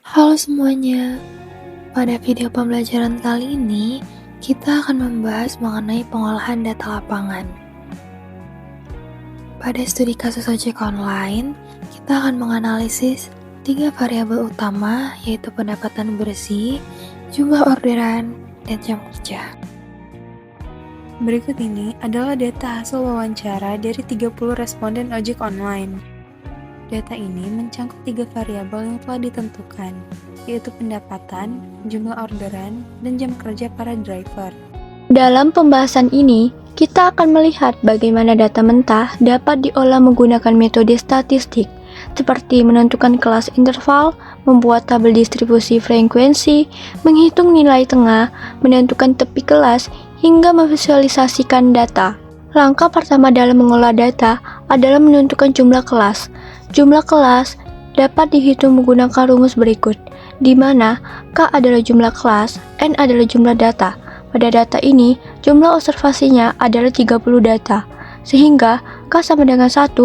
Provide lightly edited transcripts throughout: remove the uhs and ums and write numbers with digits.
Halo semuanya, pada video pembelajaran kali ini kita akan membahas mengenai pengolahan data lapangan. Pada studi kasus ojek online, kita akan menganalisis 3 variabel utama yaitu pendapatan bersih, jumlah orderan, dan jam kerja. Berikut ini adalah data hasil wawancara dari 30 responden ojek online. Data ini mencangkup 3 variabel yang telah ditentukan, yaitu pendapatan, jumlah orderan, dan jam kerja para driver. Dalam pembahasan ini, kita akan melihat bagaimana data mentah dapat diolah menggunakan metode statistik, seperti menentukan kelas interval, membuat tabel distribusi frekuensi, menghitung nilai tengah, menentukan tepi kelas, hingga memvisualisasikan data. Langkah pertama dalam mengolah data adalah menentukan jumlah kelas. Jumlah kelas dapat dihitung menggunakan rumus berikut, di mana K adalah jumlah kelas, N adalah jumlah data. Pada data ini, jumlah observasinya adalah 30 data, sehingga K sama dengan 1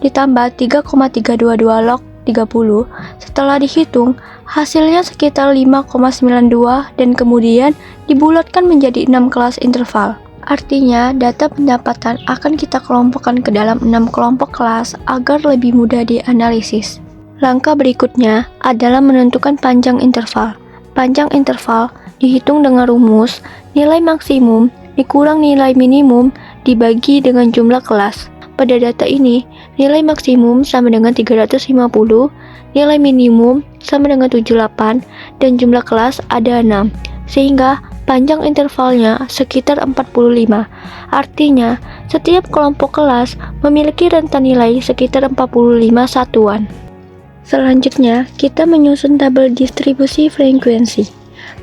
ditambah 3,322 log 30. Setelah dihitung, hasilnya sekitar 5,92 dan kemudian dibulatkan menjadi 6 kelas interval. Artinya, data pendapatan akan kita kelompokkan ke dalam 6 kelompok kelas agar lebih mudah dianalisis. Langkah berikutnya adalah menentukan panjang interval. Panjang interval dihitung dengan rumus nilai maksimum dikurang nilai minimum dibagi dengan jumlah kelas. Pada data ini, nilai maksimum sama dengan 350, nilai minimum sama dengan 78, dan jumlah kelas ada 6, sehingga panjang intervalnya sekitar 45. Artinya, setiap kelompok kelas memiliki rentan nilai sekitar 45 satuan. Selanjutnya, kita menyusun tabel distribusi frekuensi.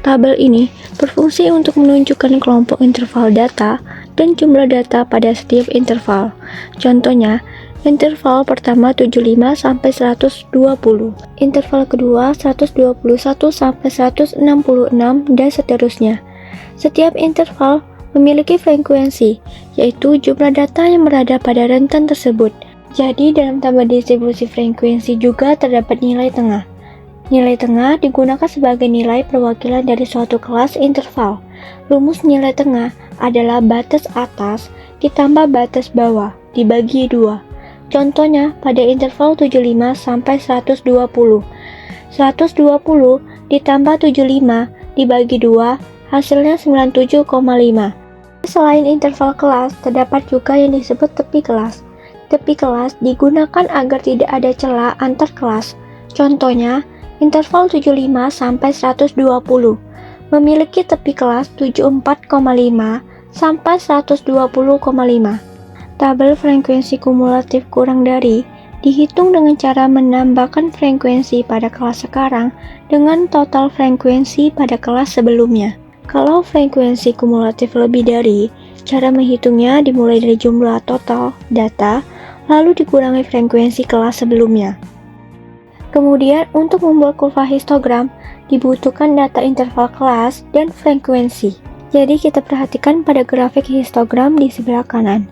Tabel ini berfungsi untuk menunjukkan kelompok interval data dan jumlah data pada setiap interval. Contohnya, interval pertama 75 sampai 120, interval kedua 121 sampai 166 dan seterusnya. Setiap interval memiliki frekuensi, yaitu jumlah data yang berada pada rentan tersebut. Jadi dalam tabel distribusi frekuensi juga terdapat nilai tengah. Nilai tengah digunakan sebagai nilai perwakilan dari suatu kelas interval. Rumus nilai tengah adalah batas atas ditambah batas bawah dibagi 2. Contohnya pada interval 75 sampai 120. 120 ditambah 75 dibagi 2 hasilnya 97,5. Selain interval kelas, terdapat juga yang disebut tepi kelas. Tepi kelas digunakan agar tidak ada celah antar kelas. Contohnya, interval 75 sampai 120 memiliki tepi kelas 74,5 sampai 120,5. Tabel frekuensi kumulatif kurang dari dihitung dengan cara menambahkan frekuensi pada kelas sekarang dengan total frekuensi pada kelas sebelumnya. Kalau frekuensi kumulatif lebih dari, cara menghitungnya dimulai dari jumlah total data, lalu dikurangi frekuensi kelas sebelumnya. Kemudian, untuk membuat kurva histogram, dibutuhkan data interval kelas dan frekuensi. Jadi kita perhatikan pada grafik histogram di sebelah kanan.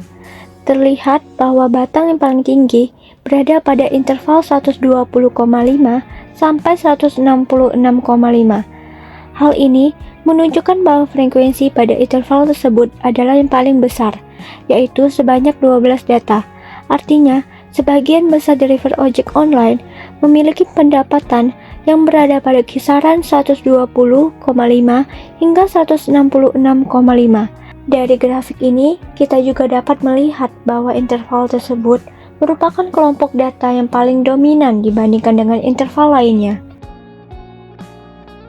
Terlihat bahwa batang yang paling tinggi berada pada interval 120,5 sampai 166,5. Hal ini menunjukkan bahwa frekuensi pada interval tersebut adalah yang paling besar, yaitu sebanyak 12 data. Artinya, sebagian besar driver ojek online memiliki pendapatan yang berada pada kisaran 120,5 hingga 166,5. Dari grafik ini, kita juga dapat melihat bahwa interval tersebut merupakan kelompok data yang paling dominan dibandingkan dengan interval lainnya.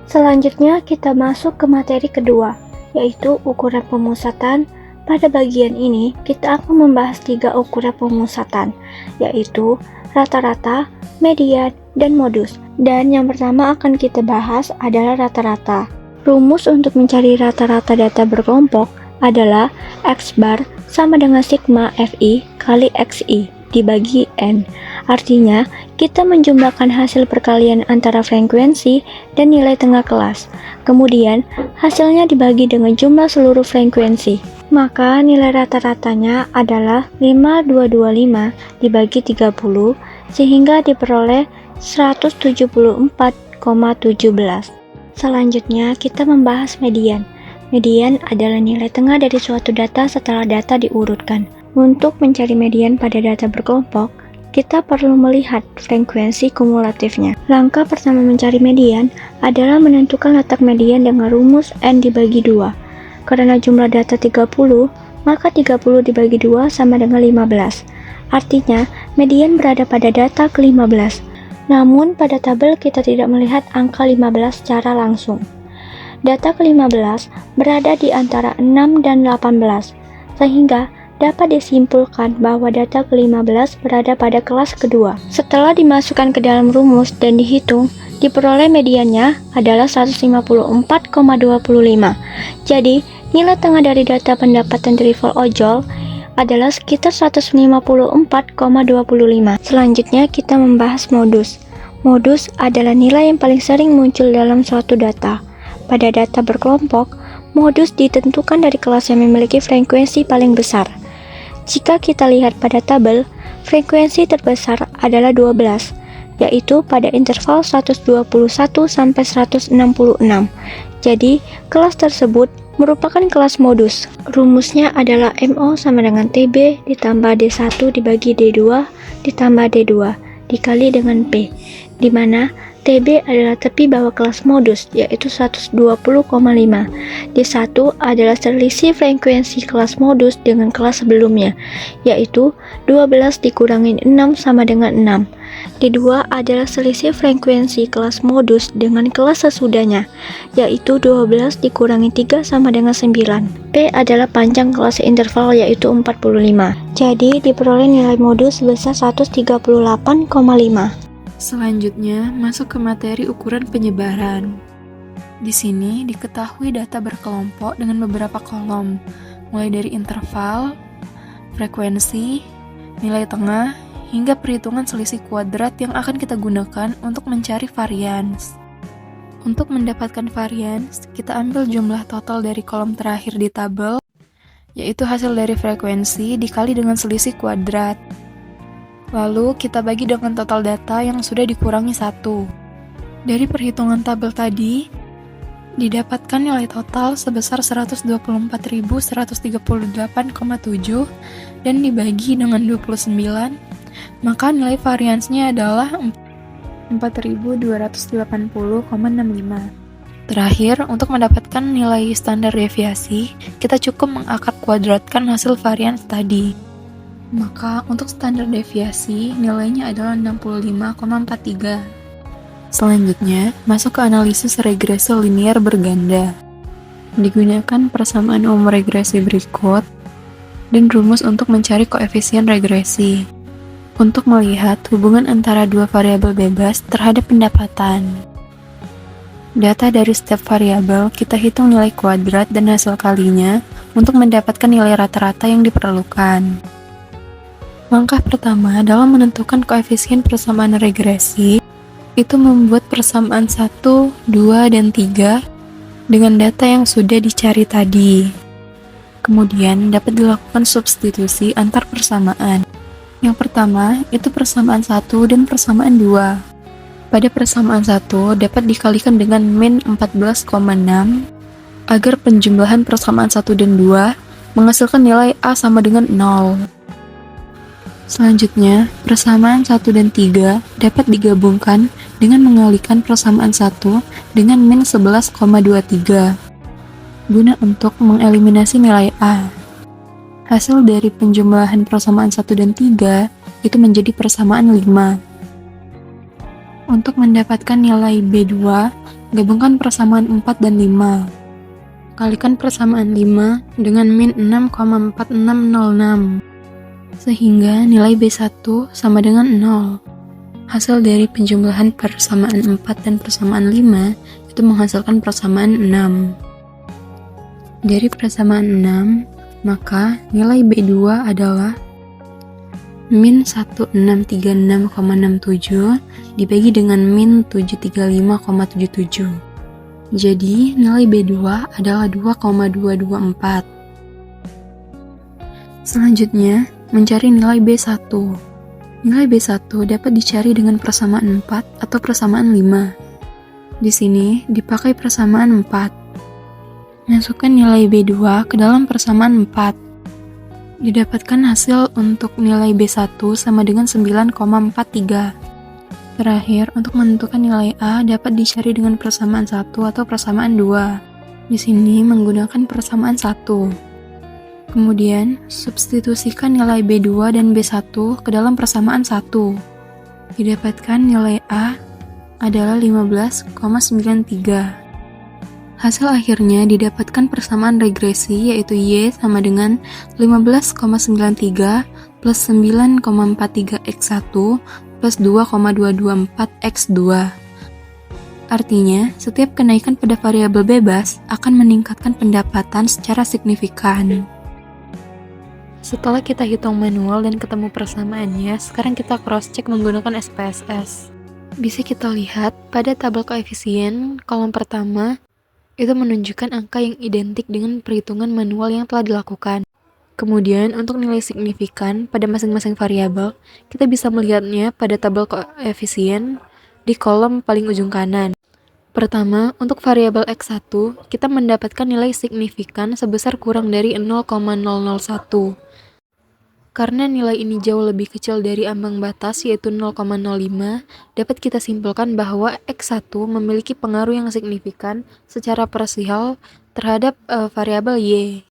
Selanjutnya kita masuk ke materi kedua, yaitu ukuran pemusatan. Pada bagian ini, kita akan membahas 3 ukuran pemusatan, yaitu rata-rata, median, dan modus. Dan yang pertama akan kita bahas adalah rata-rata. Rumus untuk mencari rata-rata data berkelompok adalah X bar sama dengan sigma Fi kali Xi dibagi N. Artinya, kita menjumlahkan hasil perkalian antara frekuensi dan nilai tengah kelas. Kemudian, hasilnya dibagi dengan jumlah seluruh frekuensi. Maka nilai rata-ratanya adalah 5225 dibagi 30 sehingga diperoleh 174,5. Selanjutnya, kita membahas median. Median adalah nilai tengah dari suatu data setelah data diurutkan. Untuk mencari median pada data berkelompok, kita perlu melihat frekuensi kumulatifnya. Langkah pertama mencari median adalah menentukan letak median dengan rumus N dibagi 2. Karena jumlah data 30, maka 30 dibagi 2 sama dengan 15. Artinya, median berada pada data ke-15. Namun, pada tabel kita tidak melihat angka 15 secara langsung. Data ke-15 berada di antara 6 dan 18, sehingga dapat disimpulkan bahwa data ke-15 berada pada kelas kedua. Setelah dimasukkan ke dalam rumus dan dihitung, diperoleh mediannya adalah 154,25. Jadi, nilai tengah dari data pendapatan trivial ojol adalah sekitar 154,25. Selanjutnya kita membahas modus. Modus adalah nilai yang paling sering muncul dalam suatu data. Pada data berkelompok, modus ditentukan dari kelas yang memiliki frekuensi paling besar. Jika kita lihat pada tabel, frekuensi terbesar adalah 12, yaitu pada interval 121 sampai 166. Jadi, kelas tersebut merupakan kelas modus. Rumusnya adalah MO sama dengan TB ditambah D1 dibagi D2 ditambah D2 dikali dengan P, di mana TB adalah tepi bawah kelas modus, yaitu 120,5. D1 adalah selisih frekuensi kelas modus dengan kelas sebelumnya, yaitu 12 dikurangi 6 sama dengan 6. D2 adalah selisih frekuensi kelas modus dengan kelas sesudahnya, yaitu 12 dikurangi 3 sama dengan 9. P adalah panjang kelas interval, yaitu 45. Jadi, diperoleh nilai modus sebesar 138,5. Selanjutnya, masuk ke materi ukuran penyebaran. Di sini diketahui data berkelompok dengan beberapa kolom, mulai dari interval, frekuensi, nilai tengah, hingga perhitungan selisih kuadrat yang akan kita gunakan untuk mencari varians. Untuk mendapatkan varians, kita ambil jumlah total dari kolom terakhir di tabel, yaitu hasil dari frekuensi dikali dengan selisih kuadrat. Lalu kita bagi dengan total data yang sudah dikurangi 1. Dari perhitungan tabel tadi, didapatkan nilai total sebesar 124.138,7 dan dibagi dengan 29, maka nilai variansnya adalah 4.280,65. Terakhir, untuk mendapatkan nilai standar deviasi, kita cukup mengakar kuadratkan hasil varians tadi. Maka untuk standar deviasi nilainya adalah 65,43. Selanjutnya, masuk ke analisis regresi linear berganda. Digunakan persamaan umum regresi berikut dan rumus untuk mencari koefisien regresi untuk melihat hubungan antara dua variabel bebas terhadap pendapatan. Data dari setiap variabel kita hitung nilai kuadrat dan hasil kalinya untuk mendapatkan nilai rata-rata yang diperlukan. Langkah pertama dalam menentukan koefisien persamaan regresi itu membuat persamaan 1, 2, dan 3 dengan data yang sudah dicari tadi. Kemudian dapat dilakukan substitusi antar persamaan. Yang pertama itu persamaan 1 dan persamaan 2. Pada persamaan 1 dapat dikalikan dengan min 14,6 agar penjumlahan persamaan 1 dan 2 menghasilkan nilai A sama dengan 0. Selanjutnya, persamaan 1 dan 3 dapat digabungkan dengan mengalikan persamaan 1 dengan min 11,23 guna untuk mengeliminasi nilai A. Hasil dari penjumlahan persamaan 1 dan 3 itu menjadi persamaan 5. Untuk mendapatkan nilai B2, gabungkan persamaan 4 dan 5. Kalikan persamaan 5 dengan min 6,4606. Sehingga nilai B1 sama dengan 0. Hasil dari penjumlahan persamaan 4 dan persamaan 5 itu menghasilkan persamaan 6. Dari persamaan 6, maka nilai B2 adalah min 1636,67 dibagi dengan min 735,77. Jadi nilai B2 adalah 2,224. Selanjutnya, mencari nilai B1. Nilai B1 dapat dicari dengan persamaan 4 atau persamaan 5. Di sini dipakai persamaan 4. Masukkan nilai B2 ke dalam persamaan 4. Didapatkan hasil untuk nilai B1 sama dengan 9,43. Terakhir, untuk menentukan nilai A dapat dicari dengan persamaan 1 atau persamaan 2. Di sini menggunakan persamaan 1. Kemudian, substitusikan nilai B2 dan B1 ke dalam persamaan 1. Didapatkan nilai A adalah 15,93. Hasil akhirnya didapatkan persamaan regresi yaitu Y sama dengan 15,93 plus 9,43 X1 plus 2,224 X2. Artinya, setiap kenaikan pada variabel bebas akan meningkatkan pendapatan secara signifikan. Setelah kita hitung manual dan ketemu persamaannya, sekarang kita cross-check menggunakan SPSS. Bisa kita lihat pada tabel koefisien, kolom pertama itu menunjukkan angka yang identik dengan perhitungan manual yang telah dilakukan. Kemudian, untuk nilai signifikan pada masing-masing variabel, kita bisa melihatnya pada tabel koefisien di kolom paling ujung kanan. Pertama, untuk variabel X1, kita mendapatkan nilai signifikan sebesar kurang dari 0,001. Karena nilai ini jauh lebih kecil dari ambang batas yaitu 0,05, dapat kita simpulkan bahwa X1 memiliki pengaruh yang signifikan secara parsial terhadap variabel Y.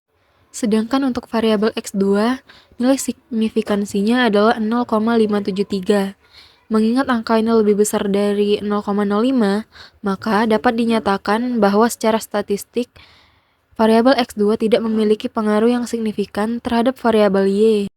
Sedangkan untuk variabel X2, nilai signifikansinya adalah 0,573. Mengingat angka ini lebih besar dari 0,05, maka dapat dinyatakan bahwa secara statistik, variabel X2 tidak memiliki pengaruh yang signifikan terhadap variabel Y.